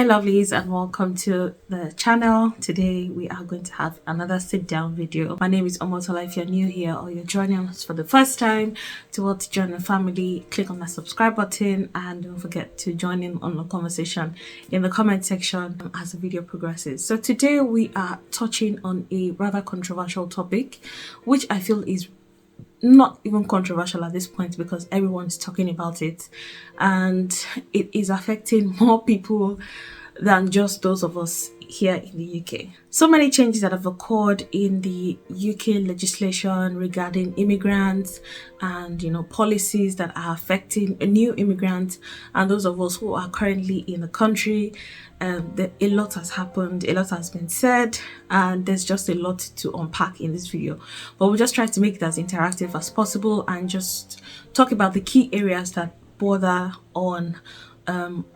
lovelies, and welcome to the channel. Today we are going to have another sit down video. My name is Tola. If you're new here or you're joining us for the first time, to join the family, click on that subscribe button and don't forget to join in on the conversation in the comment section as the video progresses. So today we are touching on a rather controversial topic, which I feel is not even controversial at this point because everyone's talking about it and it is affecting more people than just those of us here in the UK. So many changes that have occurred in the UK legislation regarding immigrants and policies that are affecting new immigrants and those of us who are currently in the country. A lot has happened, a lot has been said, and there's just a lot to unpack in this video, but we'll just try to make it as interactive as possible and just talk about the key areas that border on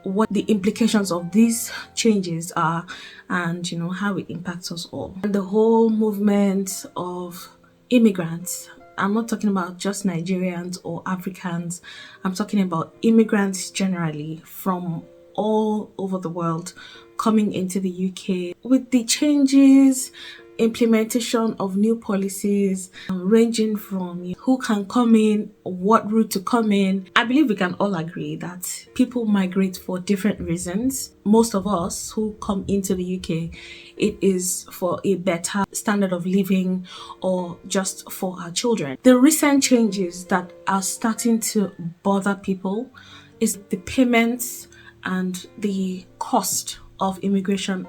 what the implications of these changes are and how it impacts us all. And the whole movement of immigrants, I'm not talking about just Nigerians or Africans, I'm talking about immigrants generally from all over the world coming into the UK with the changes, implementation of new policies ranging from who can come in, what route to come in. I believe we can all agree that people migrate for different reasons. Most of us who come into the UK, it is for a better standard of living or just for our children. The recent changes that are starting to bother people is the payments and the cost of immigration,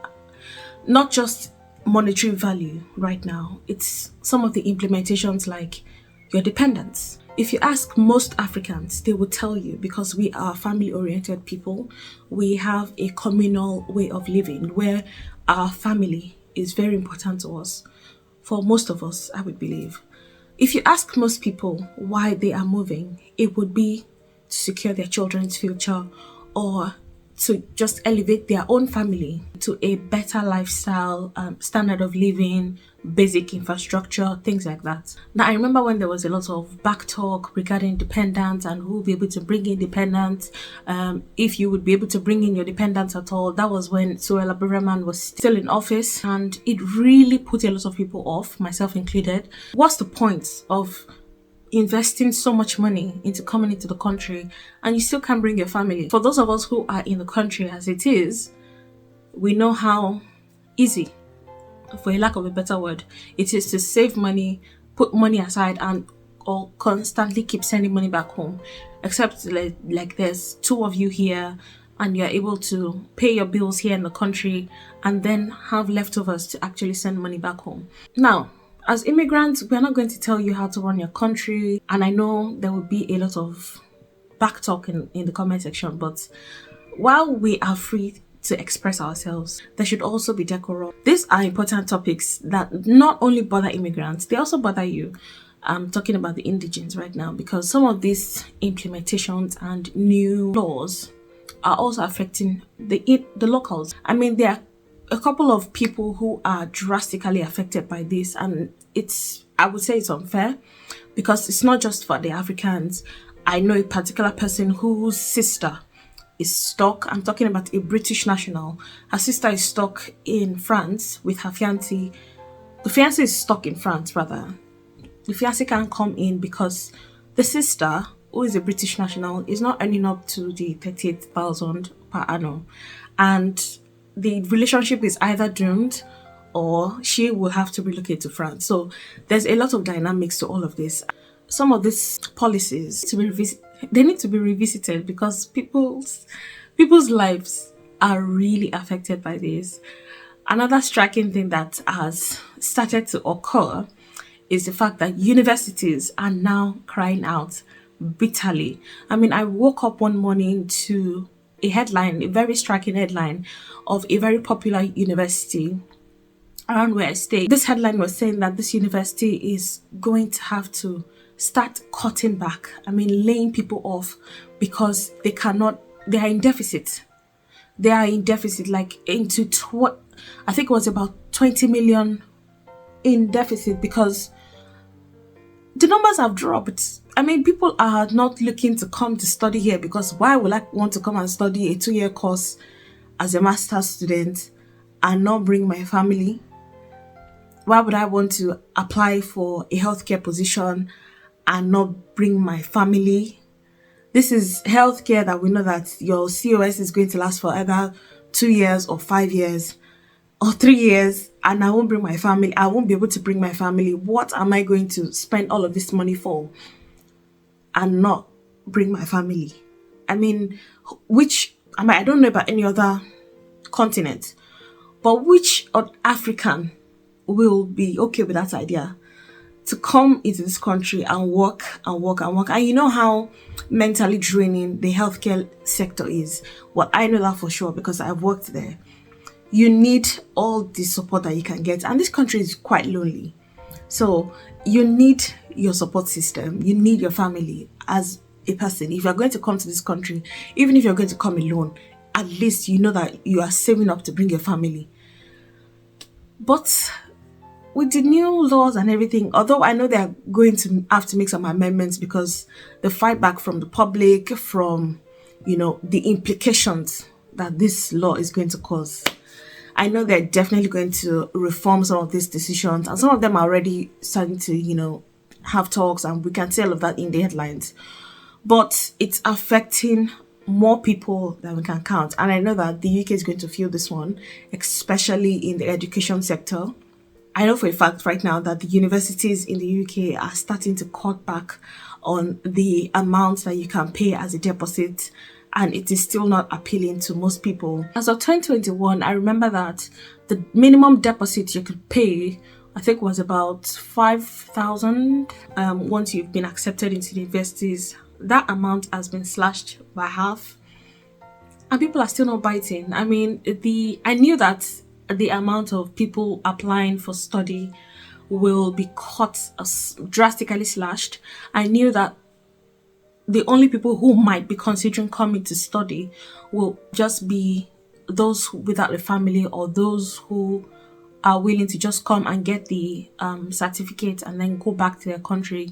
not just monetary value right now. It's some of the implementations like your dependents. If you ask most Africans, they will tell you, because we are family-oriented people, we have a communal way of living where our family is very important to us. For most of us, I would believe. If you ask most people why they are moving, it would be to secure their children's future or to just elevate their own family to a better lifestyle, standard of living, basic infrastructure, things like that. Now, I remember when there was a lot of back talk regarding dependents and who will be able to bring in dependents, if you would be able to bring in your dependents at all. That was when Tola Lusi was still in office, and it really put a lot of people off, myself included. What's the point of investing so much money into coming into the country and you still can't bring your family? For those of us who are in the country as it is, we know how easy, for a lack of a better word, it is to save money, put money aside, and or constantly keep sending money back home. Except like there's two of you here and you're able to pay your bills here in the country and then have leftovers to actually send money back home. Now, as immigrants, we're not going to tell you how to run your country, and I know there will be a lot of back talk in the comment section, but while we are free to express ourselves, there should also be decorum. These are important topics that not only bother immigrants, they also bother you. I'm talking about the Indigens right now because some of these implementations and new laws are also affecting the locals. I mean, there are a couple of people who are drastically affected by this, and I would say it's unfair because it's not just for the Africans. I know a particular person whose sister is stuck. I'm talking about a British national. Her sister is stuck in France with her fiancé. The fiancé is stuck in France, rather. The fiancé can't come in because the sister, who is a British national, is not earning up to the 38,000 per annum, and the relationship is either doomed or she will have to relocate to France. So there's a lot of dynamics to all of this. Some of these policies they need to be revisited because people's lives are really affected by this. Another striking thing that has started to occur is the fact that universities are now crying out bitterly. I mean, I woke up one morning to a headline, a very striking headline of a very popular university around where I stay. This headline was saying that this university is going to have to start cutting back. I mean, laying people off because they are in deficit. They are in deficit, like I think it was about 20 million in deficit because the numbers have dropped. I mean, people are not looking to come to study here because why would I want to come and study a 2-year course as a master's student and not bring my family? Why would I want to apply for a healthcare position and not bring my family? This is healthcare that we know that your COS is going to last for either 2 years or 5 years or 3 years, and I won't bring my family. I won't be able to bring my family. What am I going to spend all of this money for and not bring my family? I mean, I don't know about any other continent, but which African will be okay with that idea to come into this country and work and work and work? And you know how mentally draining the healthcare sector is. Well, I know that for sure because I've worked there. You need all the support that you can get, and this country is quite lonely. So you need your support system. You need your family as a person. If you're going to come to this country, even if you're going to come alone, at least you know that you are saving up to bring your family. But with the new laws and everything, although I know they're going to have to make some amendments because the fight back from the public, from, the implications that this law is going to cause, I know they're definitely going to reform some of these decisions, and some of them are already starting to, have talks, and we can see all of that in the headlines. But it's affecting more people than we can count. And I know that the UK is going to feel this one, especially in the education sector. I know for a fact right now that the universities in the UK are starting to cut back on the amounts that you can pay as a deposit, and it is still not appealing to most people. As of 2021, I remember that the minimum deposit you could pay, I think, was about 5,000 once you've been accepted into the universities. That amount has been slashed by half, and people are still not biting. I mean, I knew that the amount of people applying for study will be cut, drastically slashed. I knew that the only people who might be considering coming to study will just be those without a family, or those who are willing to just come and get the certificate and then go back to their country.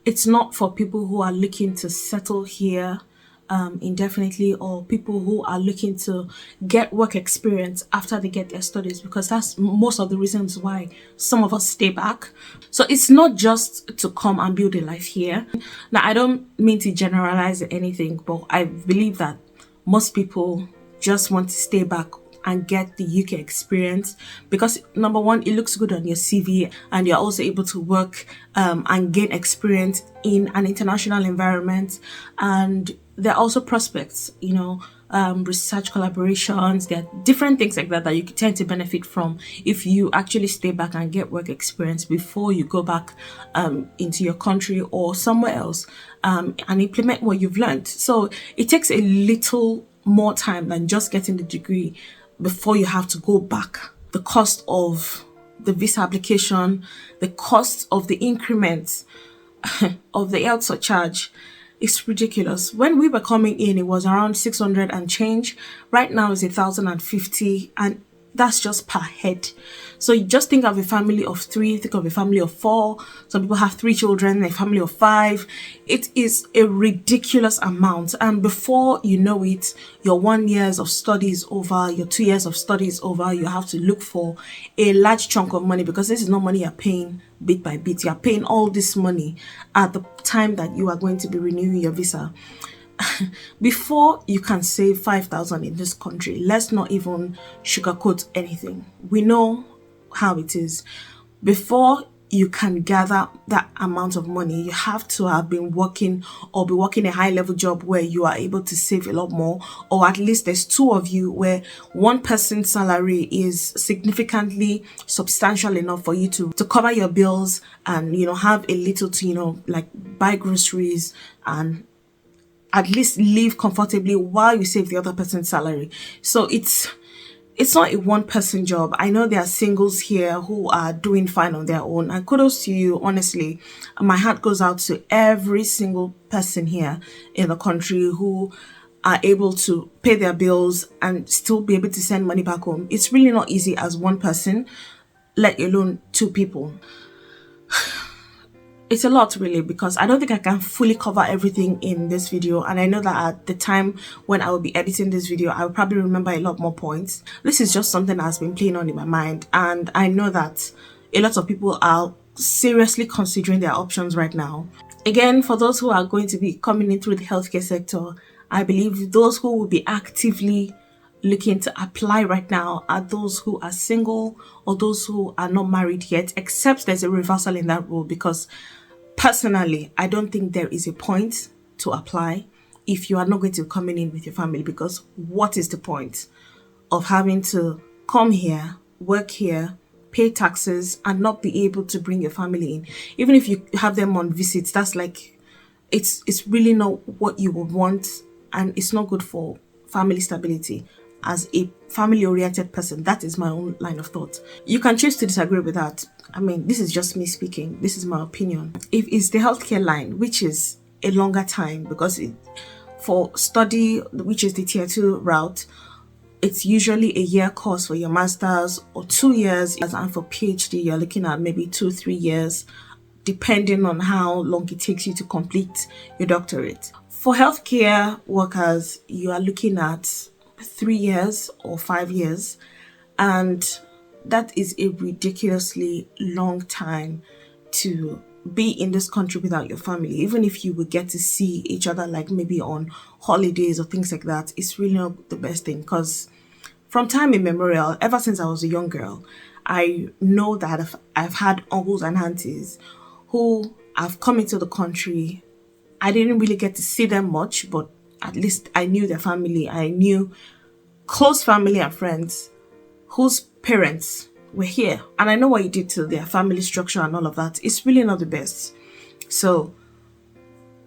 It's not for people who are looking to settle here indefinitely, or people who are looking to get work experience after they get their studies, because that's most of the reasons why some of us stay back. So it's not just to come and build a life here. Now, I don't mean to generalize anything, but I believe that most people just want to stay back and get the UK experience, because number one, it looks good on your CV, and you're also able to work and gain experience in an international environment. And there are also prospects, research collaborations. There are different things like that you tend to benefit from if you actually stay back and get work experience before you go back into your country or somewhere else and implement what you've learned. So it takes a little more time than just getting the degree before you have to go back. The cost of the visa application, the cost of the increments of the health surcharge is ridiculous. When we were coming in, it was around 600 and change. Right now it's 1,050, and that's just per head. So you just think of a family of 3, think of a family of 4. Some people have 3 children, a family of 5. It is a ridiculous amount. And before you know it, your 1 year of studies over, your 2 years of studies over, you have to look for a large chunk of money, because this is not money you're paying bit by bit. You're paying all this money at the time that you are going to be renewing your visa. Before you can save 5,000 in this country, let's not even sugarcoat anything. We know how it is. Before you can gather that amount of money, you have to have been working, or be working a high level job where you are able to save a lot more, or at least there's 2 of you where one person's salary is significantly substantial enough for you to cover your bills and have a little to like buy groceries and at least live comfortably while you save the other person's salary. So it's not a one-person job. I know there are singles here who are doing fine on their own, and kudos to you, honestly. My heart goes out to every single person here in the country who are able to pay their bills and still be able to send money back home. It's really not easy as one person, let alone 2 people. it's a lot really, because I don't think I can fully cover everything in this video, and I know that at the time when I will be editing this video I will probably remember a lot more points. This is just something that has been playing on in my mind, and I know that a lot of people are seriously considering their options right now. Again, for those who are going to be coming in through the healthcare sector, I believe those who will be actively looking to apply right now are those who are single or those who are not married yet, except there's a reversal in that rule, because personally I don't think there is a point to apply if you are not going to be coming in with your family, because what is the point of having to come here, work here, pay taxes, and not be able to bring your family in? Even if you have them on visits, that's like, it's really not what you would want, and it's not good for family stability. As a family-oriented person, that is my own line of thought. You can choose to disagree with that. I mean, this is just me speaking. This is my opinion. If it's the healthcare line, which is a longer time, because for study, which is the tier 2 route, it's usually a year course for your master's or 2 years, and for PhD you're looking at maybe 2-3 years, depending on how long it takes you to complete your doctorate. For healthcare workers, you are looking at 3 years or 5 years, and that is a ridiculously long time to be in this country without your family. Even if you would get to see each other, like maybe on holidays or things like that, it's really not the best thing, because from time immemorial, ever since I was a young girl, I know that I've had uncles and aunties who have come into the country. I didn't really get to see them much, but at least I knew their family. I knew close family and friends whose parents were here, and I know what you did to their family structure and all of that. It's really not the best. So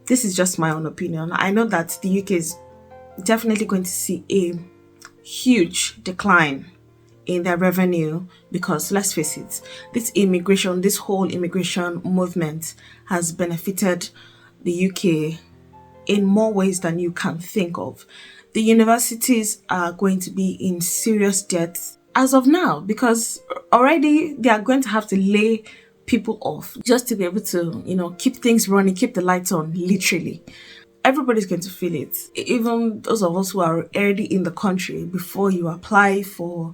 this is just my own opinion. I know that the UK is definitely going to see a huge decline in their revenue, because let's face it, this whole immigration movement has benefited the UK in more ways than you can think of. The universities are going to be in serious debt as of now, because already they are going to have to lay people off just to be able to, keep things running, keep the lights on, literally. Everybody's going to feel it. Even those of us who are already in the country, before you apply for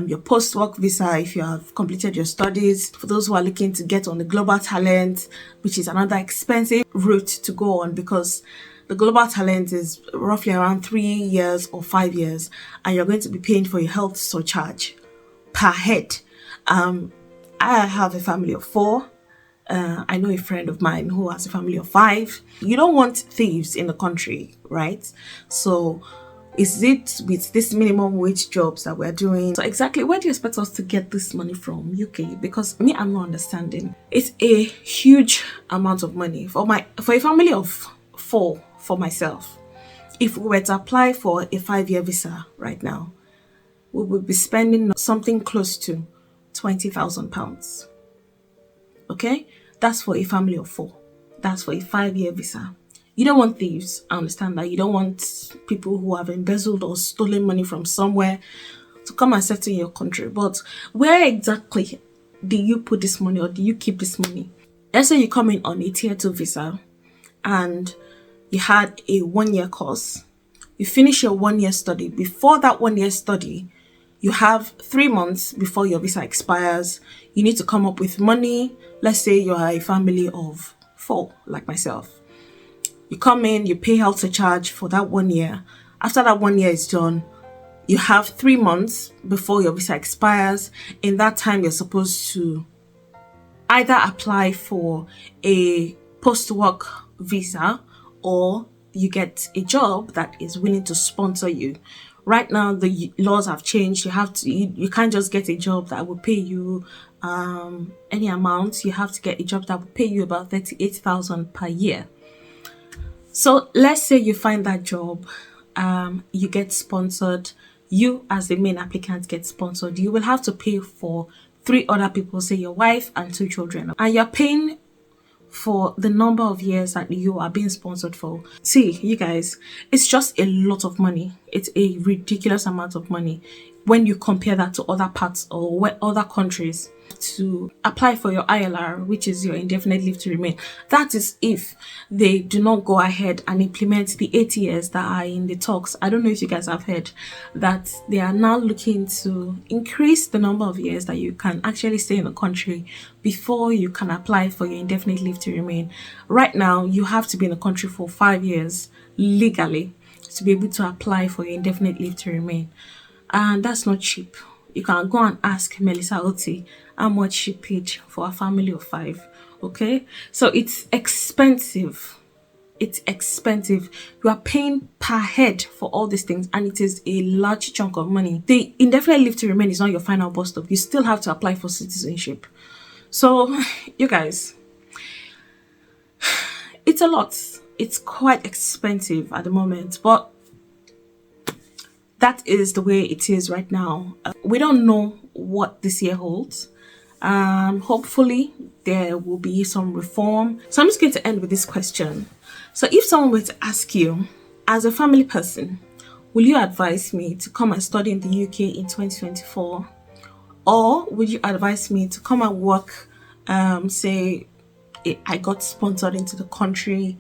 your post-work visa, if you have completed your studies, for those who are looking to get on the global talent, which is another expensive route to go on, because the global talent is roughly around 3 years or 5 years, and you're going to be paying for your health surcharge per head. I have a family of 4. I know a friend of mine who has a family of 5. You don't want thieves in the country, right? So is it with this minimum wage jobs that we're doing? So exactly where do you expect us to get this money from, UK? Because me, I'm not understanding. It's a huge amount of money for a family of 4. For myself, if we were to apply for a 5-year visa right now, we would be spending something close to £20,000. Okay, that's for a family of 4. That's for a 5-year visa. You don't want thieves. I understand that. You don't want people who have embezzled or stolen money from somewhere to come and settle in your country. But where exactly do you put this money, or do you keep this money? Let's say you come in on a tier 2 visa and you had a 1-year course. You finish your 1-year study. Before that 1-year study, you have 3 months before your visa expires. You need to come up with money. Let's say you are a family of 4, like myself. You come in, you pay health surcharge for that 1 year. After that 1 year is done, you have 3 months before your visa expires. In that time, you're supposed to either apply for a post-work visa, or you get a job that is willing to sponsor you. Right now, the laws have changed. You can't just get a job that will pay you any amount. You have to get a job that will pay you about 38,000 per year. So let's say you find that job, you get sponsored. You as the main applicant get sponsored. You will have to pay for 3 other people, say your wife and 2 children, and you're paying for the number of years that you are being sponsored for. See, you guys, it's just a lot of money. It's a ridiculous amount of money when you compare that to other parts or other countries. to apply for your ILR, which is your indefinite leave to remain. That is if they do not go ahead and implement the 80 years that are in the talks. I don't know if you guys have heard that they are now looking to increase the number of years that you can actually stay in the country before you can apply for your indefinite leave to remain. Right now, you have to be in the country for 5 years legally to be able to apply for your indefinite leave to remain. And that's not cheap. You can go and ask Melissa Oti how much she paid for a family of 5. Okay, so it's expensive. It's expensive. You are paying per head for all these things, and it is a large chunk of money. The indefinite leave to remain is not your final bus stop. You still have to apply for citizenship. So, you guys, it's a lot. It's quite expensive at the moment, but that is the way it is right now. We don't know what this year holds. Hopefully there will be some reform. So I'm just going to end with this question. So if someone were to ask you, as a family person, will you advise me to come and study in the UK in 2024? Or would you advise me to come and work, say I got sponsored into the country?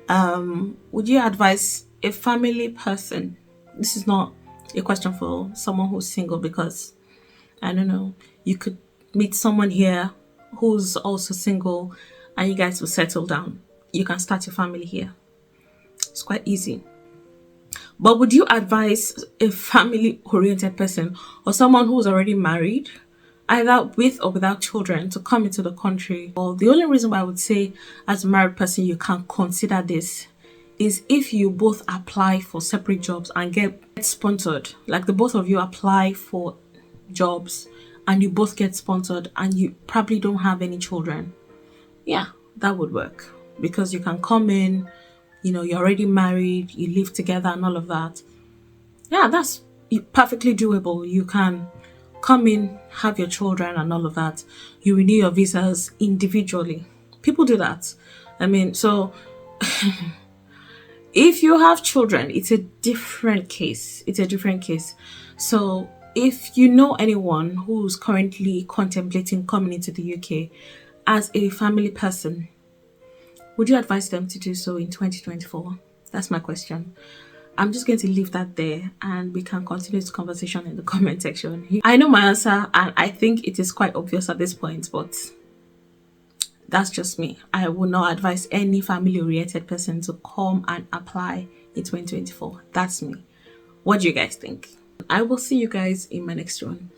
Would you advise a family person? This is not a question for someone who's single, because I don't know, you could meet someone here who's also single and you guys will settle down. You can start your family here. It's quite easy. But would you advise a family oriented person or someone who's already married, either with or without children, to come into the country? Well, the only reason why I would say as a married person you can consider this is if you both apply for separate jobs and get sponsored. Like the both of you apply for jobs and you both get sponsored and you probably don't have any children. Yeah, that would work, because you can come in, you're already married, you live together and all of that. Yeah, that's perfectly doable. You can come in, have your children and all of that. You renew your visas individually. People do that. I mean, so if you have children, it's a different case. It's a different case. So if you know anyone who's currently contemplating coming into the UK as a family person, would you advise them to do so in 2024? That's my question. I'm just going to leave that there and we can continue this conversation in the comment section. I know my answer and I think it is quite obvious at this point, but that's just me. I will not advise any family-oriented person to come and apply in 2024. That's me. What do you guys think? I will see you guys in my next one.